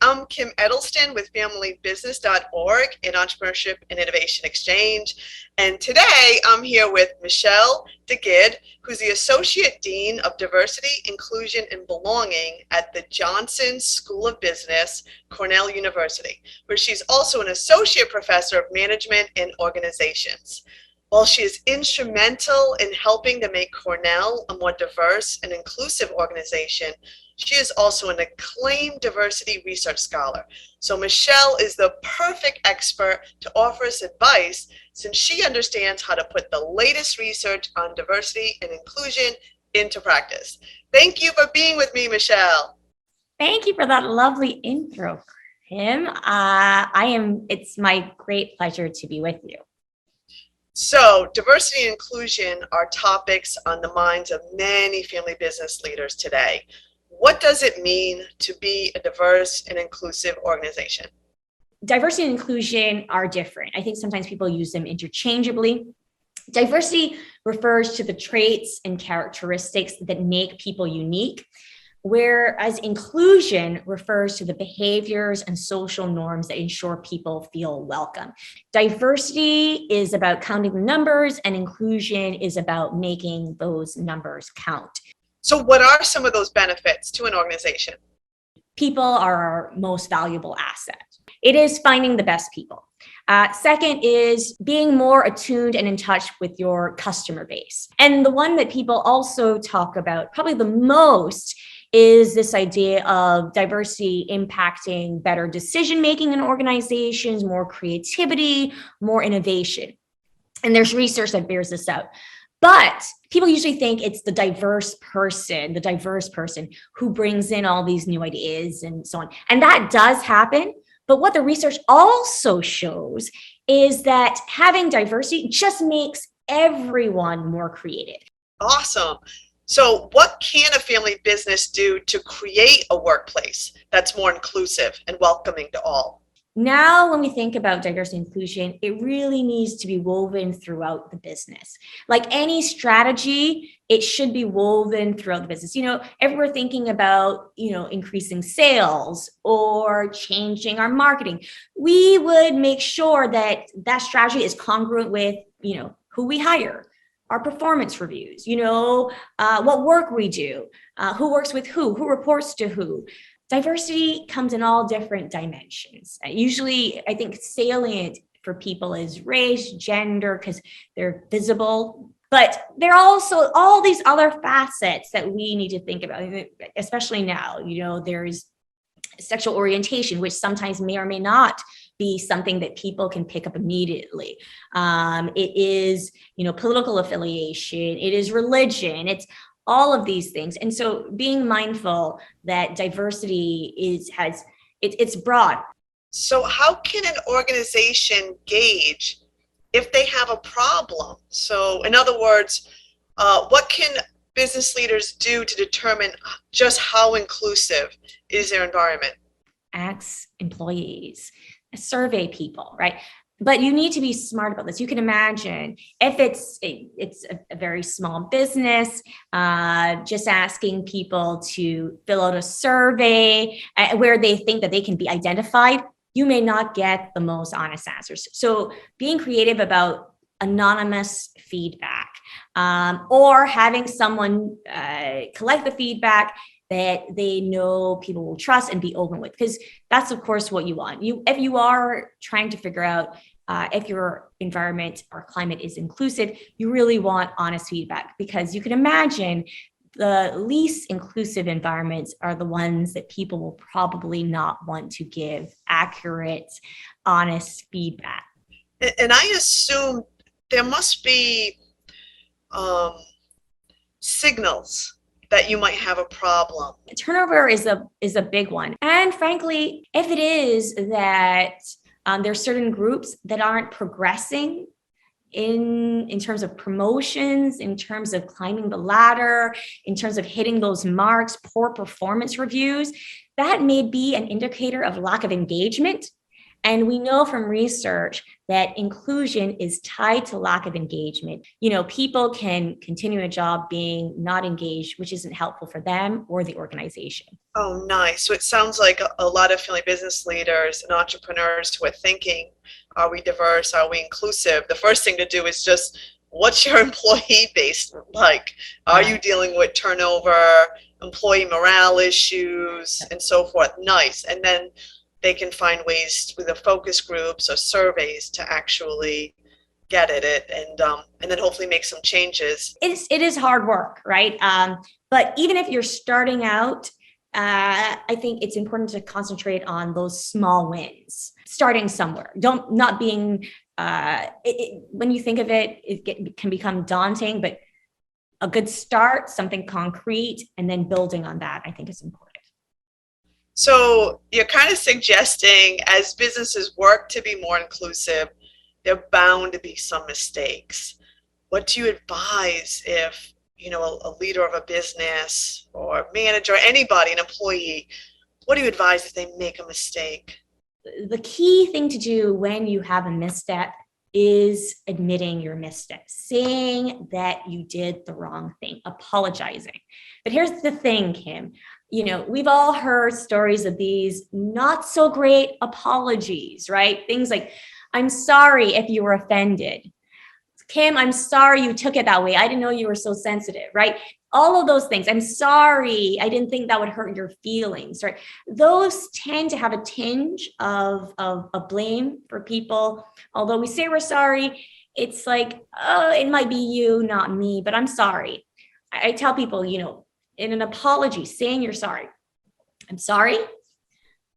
I'm Kim Eddleston with FamilyBusiness.org in Entrepreneurship and Innovation Exchange. And today I'm here with Michelle Duguid, who's the Associate Dean of Diversity, Inclusion, and Belonging at the Johnson School of Business, Cornell University, where she's also an Associate Professor of Management and Organizations. While she is instrumental in helping to make Cornell a more diverse and inclusive organization, she is also an acclaimed diversity research scholar. So Michelle is the perfect expert to offer us advice since she understands how to put the latest research on diversity and inclusion into practice. Thank you for being with me, Michelle. Thank you for that lovely intro, Kim. It's my great pleasure to be with you. So diversity and inclusion are topics on the minds of many family business leaders today. What does it mean to be a diverse and inclusive organization? Diversity and inclusion are different. I think sometimes people use them interchangeably. Diversity refers to the traits and characteristics that make people unique, whereas inclusion refers to the behaviors and social norms that ensure people feel welcome. Diversity is about counting the numbers, and inclusion is about making those numbers count. So what are some of those benefits to an organization? People are our most valuable asset. It is finding the best people. Second is being more attuned and in touch with your customer base. And the one that people also talk about probably the most is this idea of diversity impacting better decision-making in organizations, more creativity, more innovation. And there's research that bears this out. But people usually think it's the diverse person who brings in all these new ideas and so on. And that does happen. But what the research also shows is that having diversity just makes everyone more creative. Awesome. So what can a family business do to create a workplace that's more inclusive and welcoming to all? Now, when we think about diversity and inclusion, it really needs to be woven throughout the business. Like any strategy, it should be woven throughout the business. If we're thinking about, increasing sales or changing our marketing, we would make sure that that strategy is congruent with, who we hire, our performance reviews, what work we do, who works with who reports to who. Diversity comes in all different dimensions. Usually, I think salient for people is race, gender, because they're visible. But there are also all these other facets that we need to think about, especially now. There's sexual orientation, which sometimes may or may not be something that people can pick up immediately. It is, political affiliation. It is religion. It's all of these things. And so being mindful that diversity it's broad. So how can an organization gauge if they have a problem? So in other words, what can business leaders do to determine just how inclusive is their environment? Ask employees, survey people, right? But you need to be smart about this. You can imagine if it's a very small business, just asking people to fill out a survey where they think that they can be identified, you may not get the most honest answers. So being creative about anonymous feedback or having someone collect the feedback that they know people will trust and be open with, because that's of course what you want. If you are trying to figure out if your environment or climate is inclusive, you really want honest feedback, because you can imagine the least inclusive environments are the ones that people will probably not want to give accurate, honest feedback. And I assume there must be signals that you might have a problem. Turnover is a big one. And frankly, if it is that there's certain groups that aren't progressing in terms of promotions, in terms of climbing the ladder, in terms of hitting those marks, poor performance reviews, that may be an indicator of lack of engagement And we know from research that inclusion is tied to lack of engagement. People can continue a job being not engaged, which isn't helpful for them or the organization. Oh, nice. So it sounds like a lot of family business leaders and entrepreneurs who are thinking, are we diverse? Are we inclusive? The first thing to do is just, what's your employee base like? Are you dealing with turnover, employee morale issues, and so forth? Nice. And then they can find ways through the focus groups or surveys to actually get at it, and then hopefully make some changes. It is hard work, right? But even if you're starting out, I think it's important to concentrate on those small wins, starting somewhere. Not being, when you think of it, it can become daunting, but a good start, something concrete, and then building on that, I think is important. So you're kind of suggesting as businesses work to be more inclusive, there are bound to be some mistakes. What do you advise if, a leader of a business or manager, anybody, an employee, what do you advise if they make a mistake? The key thing to do when you have a misstep is admitting your misstep, saying that you did the wrong thing, apologizing. But here's the thing, Kim, we've all heard stories of these not so great apologies, right? Things like, I'm sorry if you were offended. Kim, I'm sorry you took it that way. I didn't know you were so sensitive, right? All of those things. I'm sorry. I didn't think that would hurt your feelings, right? Those tend to have a tinge of blame for people. Although we say we're sorry, it's like, oh, it might be you, not me, but I'm sorry. I tell people, in an apology, saying you're sorry. I'm sorry.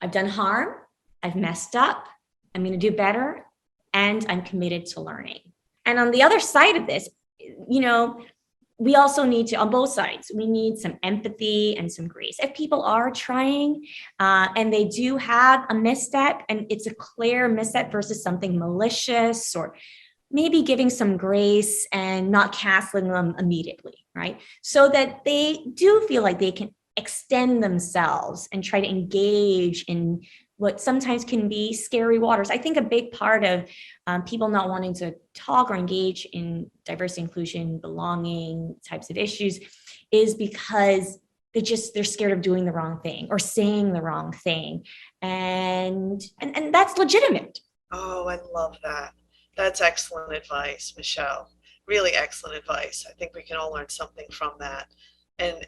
I've done harm. I've messed up. I'm going to do better. And I'm committed to learning. And on the other side of this, we also need to, on both sides, we need some empathy and some grace. If people are trying and they do have a misstep and it's a clear misstep versus something malicious, or maybe giving some grace and not canceling them immediately, right? So that they do feel like they can extend themselves and try to engage in what sometimes can be scary waters. I think a big part of people not wanting to talk or engage in diversity, inclusion, belonging types of issues is because they're scared of doing the wrong thing or saying the wrong thing. And that's legitimate. Oh, I love that. That's excellent advice, Michelle. Really excellent advice. I think we can all learn something from that. And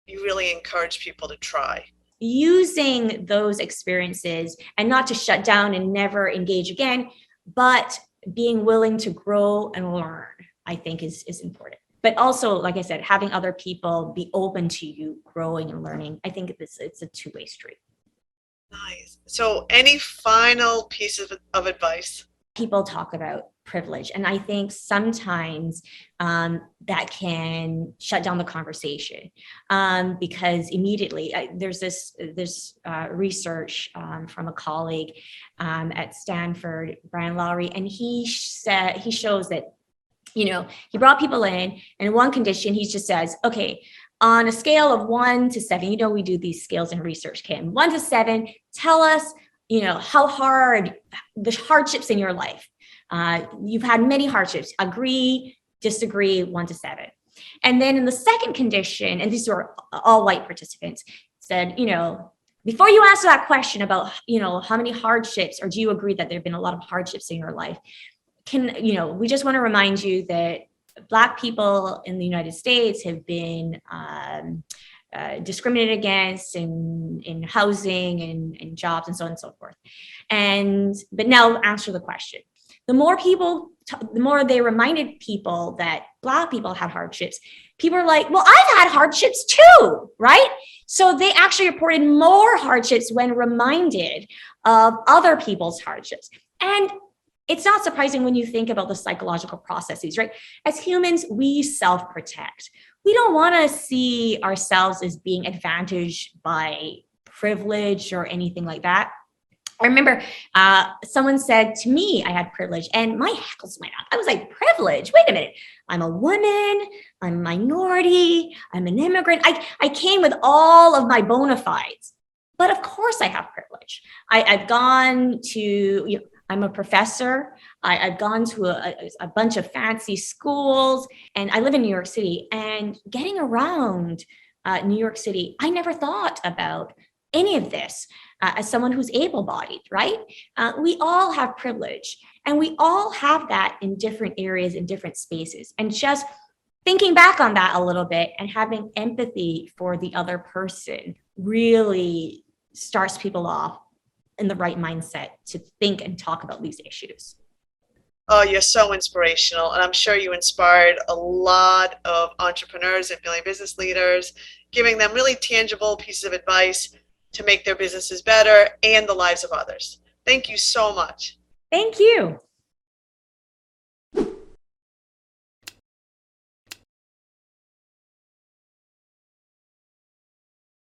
you really encourage people to try. Using those experiences and not to shut down and never engage again, but being willing to grow and learn, I think is important. But also, like I said, having other people be open to you growing and learning, I think it's a two-way street. Nice. So any final pieces of advice? People talk about privilege, and I think sometimes that can shut down the conversation because immediately there's this research from a colleague at Stanford, Brian Lowry, and he shows that he brought people in, and in one condition he just says, okay, on a scale of 1 to 7, we do these scales in research, Kim, 1 to 7, tell us how hard the hardships in your life. You've had many hardships, agree, disagree, 1 to 7. And then in the second condition, and these were all white participants, said, before you answer that question about, how many hardships, or do you agree that there have been a lot of hardships in your life? We just want to remind you that Black people in the United States have been discriminated against in housing and jobs and so on and so forth. But now answer the question. The more they reminded people that Black people had hardships, people are like, well, I've had hardships too, right? So they actually reported more hardships when reminded of other people's hardships. And it's not surprising when you think about the psychological processes, right? As humans, we self-protect. We don't want to see ourselves as being advantaged by privilege or anything like that. I remember someone said to me I had privilege, and my hackles went up. I was like, privilege? Wait a minute. I'm a woman, I'm a minority, I'm an immigrant. I came with all of my bona fides. But of course I have privilege. I've gone to, I'm a professor. I've gone to a bunch of fancy schools, and I live in New York City. And getting around New York City, I never thought about any of this as someone who's able-bodied, right? We all have privilege, and we all have that in different areas, in different spaces. And just thinking back on that a little bit and having empathy for the other person really starts people off in the right mindset to think and talk about these issues. Oh, you're so inspirational. And I'm sure you inspired a lot of entrepreneurs and family business leaders, giving them really tangible pieces of advice to make their businesses better and the lives of others. Thank you so much. Thank you.